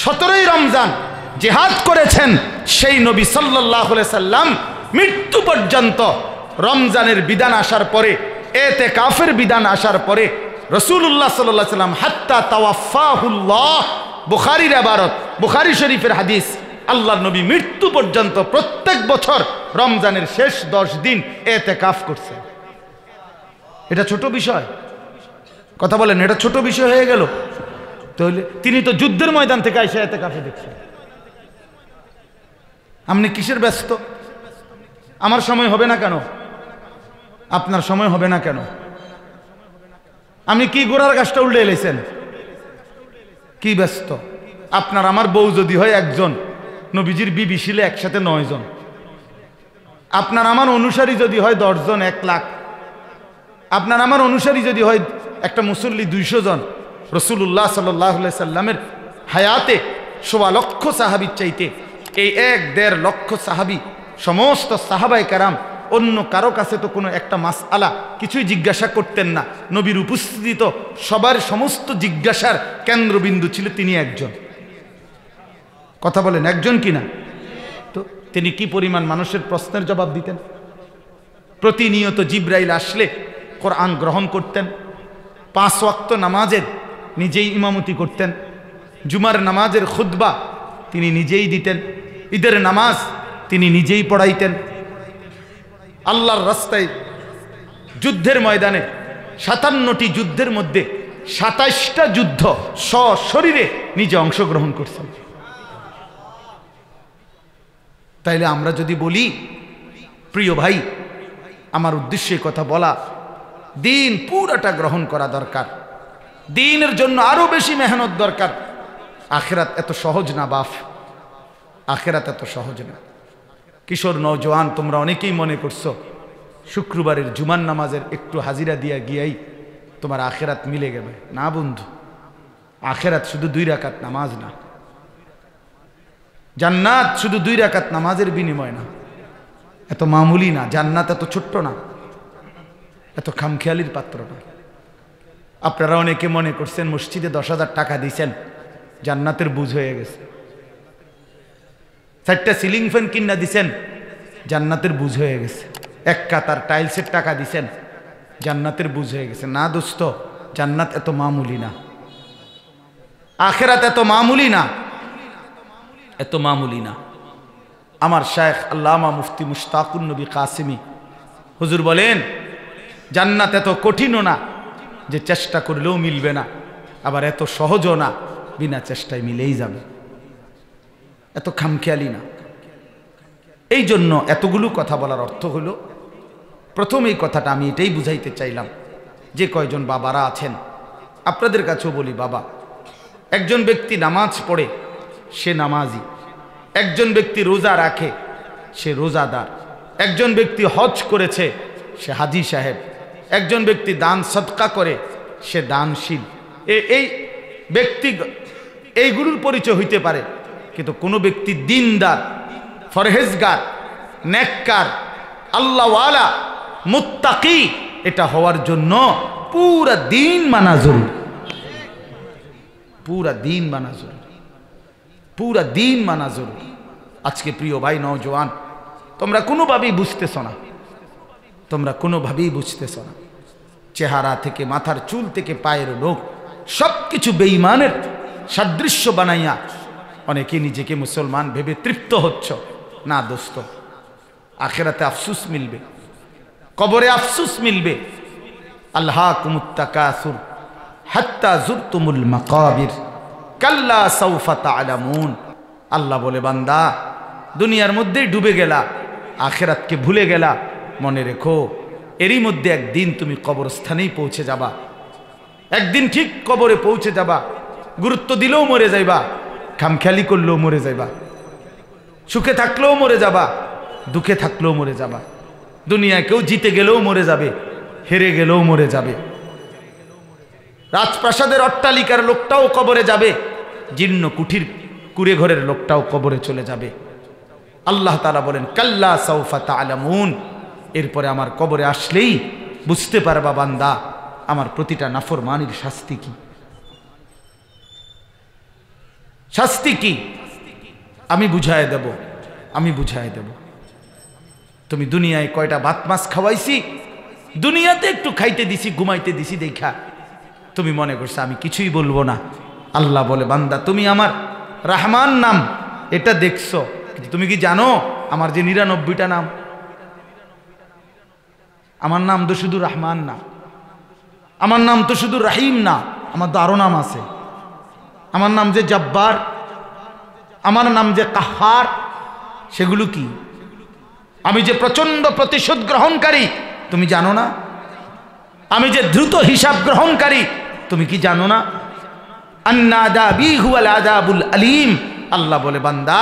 17ই রমজান জিহাদ করেছেন, সেই নবী সাল্লাল্লাহু আলাইহি সাল্লাম মৃত্যু পর্যন্ত রমজানের বিধান আসার পরে, ইতিকাফের বিধান আসার পরে রাসূলুল্লাহ সাল্লাল্লাহু আলাইহি সাল্লাম হাত্তা তাওয়াফাহুল্লাহ, বুখারীর ইবারত, বুখারী শরীফের হাদিস, আল্লাহর নবী মৃত্যু পর্যন্ত প্রত্যেক বছর রমজানের শেষ 10 দিন ইতিকাফ করছেন। এটা ছোট বিষয়? কথা বলেন, এটা ছোট বিষয় হয়ে গেল? তাহলে তিনি তো যুদ্ধের ময়দান থেকে আইসা ইতিকাফে দেখছেন। আপনি কিসের ব্যস্ত? আমার সময় হবে না কেন? আপনার সময় হবে না কেন? আপনি কি গোড়ার গাছটা উল্টে এলেছেন? কি ব্যস্ত? আপনার আমার বউ যদি হয় একজন, নবীজির বিবি ছিল একসাথে 9 জন। আপনার আমার অনুসারী যদি হয় 10 জন, 1 লাখ। আপনার আমার অনুসারী যদি হয় একটা মুসল্লি 200 জন। রাসূলুল্লাহ সাল্লাল্লাহু আলাইহি সাল্লামের হায়াতে 1.25 লক্ষ সাহাবীর চাইতে এই 1.5 লক্ষ সাহাবী, সমস্ত সাহাবায়ে কেরাম অন্য কারো কাছে তো কোনো একটা মাসআলা কিছুই জিজ্ঞাসা করতেন না। নবীর উপস্থিতি তো সবার সমস্ত জিজ্ঞাসার কেন্দ্রবিন্দু ছিল তিনি একজন। কথা বলেন, একজন কিনা? তো তিনি কি পরিমাণ মানুষের প্রশ্নের জবাব দিতেন। প্রতিনিয়ত জিবরাইল আসলে কোরআন গ্রহণ করতেন, 5 ওয়াক্ত নামাজের নিজেই ইমামতি করতেন, জুমার নামাজের খুতবা তিনি নিজেই দিতেন, ঈদের নামাজ তিনি নিজেই পড়াইতেন। আল্লাহর রাস্তায় যুদ্ধের ময়দানে 57টি যুদ্ধের মধ্যে 27টা যুদ্ধ সশরীরে নিজে অংশগ্রহণ করছেন। তাইলে আমরা যদি বলি, প্রিয় ভাই, আমার উদ্দেশ্যে কথা বলা, দিন পুরাটা গ্রহণ করা দরকার, দিনের জন্য আরো বেশি মেহনত দরকার। আখিরাত এত সহজ না বাপ, আখিরাত এত সহজ না। কিশোর নওজোয়ান, তোমরা অনেকেই মনে করছো শুক্রবারের জুমার নামাজের একটু হাজিরা দিয়া গিয়াই তোমার আখিরাত মিলে গেবে। না বন্ধু, আখিরাত শুধু 2 রাকাত নামাজ না, জান্নাত শুধু 2 রাকাত নামাজের বিনিময় না, এত মামুলি না। জান্নাত এত ছোট্ট না, এত খামখেয়ালির পাত্র না। আপনারা অনেকে মনে করছেন মসজিদে 10,000 টাকা দিয়েছেন, জান্নাতের বুঝ হয়ে গেছে। 4টা সিলিং ফ্যান কিনা দিছেন, জান্নাতের বুঝ হয়ে গেছে। 1 কাতার টাইলসের টাকা দিছেন, জান্নাতের বুঝ হয়ে গেছে। না দোস্ত, জান্নাত এত মামুলি না, আখিরাত এত মামুলি না, এত মামুলি না। আমার শায়েখ আল্লামা মুফতি মুশতাকুন নবী কাসিমি হুজুর বলেন, জান্নাত এত কঠিনও না যে চেষ্টা করলেও মিলবে না, আবার এত সহজও না বিনা চেষ্টায় মিলেই যাবে। এত খামখেয়ালি না। এই জন্য এতগুলো কথা বলার অর্থ হলো, প্রথম এই কথাটা আমি এটাই বুঝাইতে চাইলাম যে কয়জন বাবারা আছেন আপনাদের কাছেও বলি, বাবা, একজন ব্যক্তি নামাজ পড়ে সে নামাজি, একজন ব্যক্তি রোজা রাখে সে রোজাদার, একজন ব্যক্তি হজ করেছে সে হাজি সাহেব, একজন ব্যক্তি দান সদকা করে সে দানশীল। এই ব্যক্তি এইগুলোর পরিচয় হইতে পারে, কিন্তু কোনো ব্যক্তি দিনদার, ফরহেজগার, নেককার, আল্লাহওয়ালা, মুত্তাকি, এটা হওয়ার জন্য পুরা দিন মানা জরুরি, পুরা দিন মানা জরুরি, পুরা দিন মানা জরুরি। আজকে প্রিয় ভাই নওজোয়ান, তোমরা কোনোভাবেই বুঝতেছ না, তোমরা কোনোভাবেই বুঝতেছ না। চেহারা থেকে মাথার চুল থেকে পায়ের নখ সব কিছু বেঈমানের সাদৃশ্য বানাইয়া অনেকে নিজেকে মুসলমান ভেবে তৃপ্ত হচ্ছ। না দোস্ত, আখিরাতে আফসুস মিলবে, কবরে আফসুস মিলবে। আলহাকুমুত তাকাসুর হাত্তা যুরতুমুল মাকাবির কাল্লা সাউফা তা'লামুন। আল্লাহ বলে, বান্দা, দুনিয়ার মধ্যেই ডুবে গেলা, আখিরাতকে ভুলে গেলা, মনে রেখো এরই মধ্যে একদিন তুমি কবরস্থানেই পৌঁছে যাবা। একদিন ঠিক কবরে পৌঁছে যাবা। গুরুত্ব দিলেও মরে যাইবা, খামখেয়ালি করলেও মরে যাইবা, সুখে থাকলেও মরে যাবা, দুঃখে থাকলেও মরে যাবা। দুনিয়ায় কেউ জিতে গেলেও মরে যাবে, হেরে গেলেও মরে যাবে। রাজপ্রাসাদের অট্টালিকার লোকটাও কবরে যাবে, জীর্ণ কুঠির কুড়ে ঘরের লোকটাও কবরে চলে যাবে। আল্লাহ তাআলা বলেন, কাল্লা সাউফা তা'লামুন। এরপরে আমার কবরে আসলেই বুঝতে পারবা বান্দা, আমার প্রতিটা নাফরমানির শাস্তি কি, শাস্তি কি। আমি বুঝায় দেব, আমি বুঝায় দেব। তুমি দুনিয়ায় কয়টা ভাত মাছ খাওয়াইছি, দুনিয়াতে একটু খাইতে দিছি, ঘুমাইতে দিছি দেখা তুমি মনে করছো আমি কিছুই বলবো না। আল্লাহ বলে, বান্দা, তুমি আমার রহমান নাম এটা দেখছো, কিন্তু তুমি কি জানো আমার যে 99টা নাম, আমার নাম তো শুধু রহমান না, আমার নাম তো শুধু রাহিম না, আমার তো আরো নাম আছে। আমার নাম যে জব্বার, আমার নাম যে কাহার, সেগুলো কি? আমি যে প্রচন্ড প্রতিশোধ গ্রহণকারী, তুমি জানো না? আমি যে দ্রুত হিসাব গ্রহণকারী, তুমি কি জানো না? আন্নাদাবি হুয়াল আযাবুল আলীম। আল্লাহ বলে, বান্দা,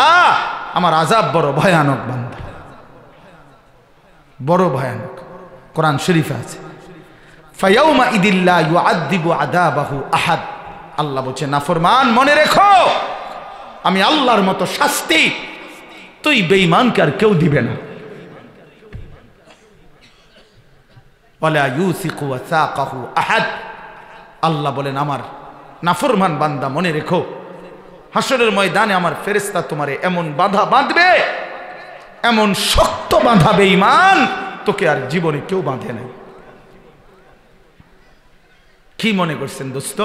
আমার আযাব বড় ভয়ানক, বান্দা, বড় ভয়ানক। কোরআন শরীফে আছে, ফায়াউমা ইদিল্লা ইউআযযিবু আযাবাহু আহাদ। আল্লাহ বলছে, নাফরমান, মনে রেখো আমি আল্লাহর মতো শাস্তি তুই বেঈমানকে আর কেউ দিবে না। ওয়ালা ইউসিকু ওয়াসাকাহু আহাদ। আল্লাহ বলেন, আমার নাফরমান বান্দা, মনে রেখো হাসরের ময়দানে আমার ফেরেশতা তোমারে এমন বাঁধা বাঁধবে, এমন শক্ত বাঁধা বেঈমান, তোকে আর জীবনে কেউ বাঁধে নাই। কি মনে করছেন দোস্ত?